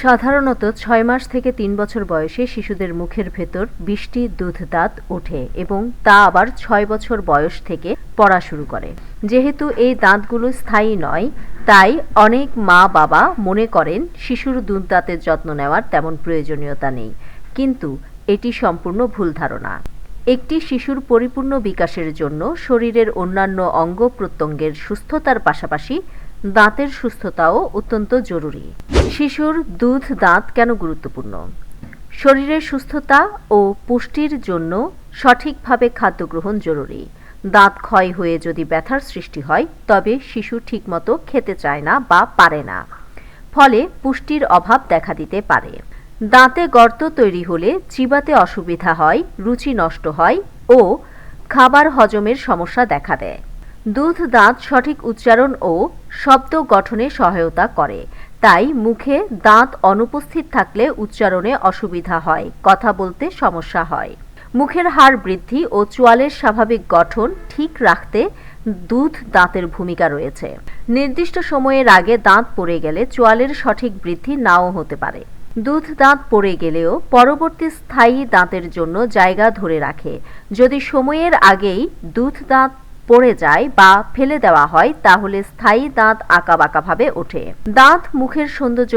সাধারণত ৬ মাস থেকে ৩ বছর বয়সে শিশুদের মুখের ভেতর ২০টি দুধ দাঁত ওঠে এবং তা আবার ৬ বছর বয়স থেকে পড়া শুরু করে। যেহেতু এই দাঁতগুলো স্থায়ী নয়, তাই অনেক মা-বাবা মনে করেন শিশুর দুধ দাঁতের যত্ন নেওয়ার তেমন প্রয়োজনীয়তা নেই, কিন্তু এটি সম্পূর্ণ ভুল ধারণা। একটি শিশুর পরিপূর্ণ বিকাশের জন্য শরীরের অন্যান্য অঙ্গ প্রত্যঙ্গের সুস্থতার পাশাপাশি দাঁতের সুস্থতাও অত্যন্ত জরুরি। শিশুর দুধ দাঁত কেন গুরুত্বপূর্ণ? শরীরের সুস্থতা ও পুষ্টির জন্য সঠিকভাবে খাদ্য গ্রহণ জরুরি। দাঁত ক্ষয় হয়ে যদি ব্যথার সৃষ্টি হয়, তবে শিশু ঠিকমতো খেতে চায় না বা পারে না, ফলে পুষ্টির অভাব দেখা দিতে পারে। দাঁতে গর্ত তৈরি হলে চিবাতে অসুবিধা হয়, রুচি নষ্ট হয় ও খাবার হজমের সমস্যা দেখা দেয়। দুধ দাঁত সঠিক উচ্চারণ ও শব্দ গঠনে সহায়তা করে, তাই মুখে দাঁত অনুপস্থিত থাকলে উচ্চারণে অসুবিধা হয়, কথা বলতে সমস্যা হয়। মুখের হাড় বৃদ্ধি ও চোয়ালের স্বাভাবিক গঠন ঠিক রাখতে দুধ দাঁতের ভূমিকা রয়েছে। নির্দিষ্ট সময়ের আগে দাঁত পড়ে গেলে চোয়ালের সঠিক বৃদ্ধি নাও হতে পারে। দুধ দাঁত পড়ে গেলেও পরবর্তী স্থায়ী দাঁতের জন্য জায়গা ধরে রাখে। যদি সময়ের আগেই দুধ দাঁত পড়ে যায় বা ফেলে দেওয়া হয়, তাহলে স্থায়ী দাঁত আঁকাবাঁকাভাবে ওঠে। দাঁত মুখের সৌন্দর্য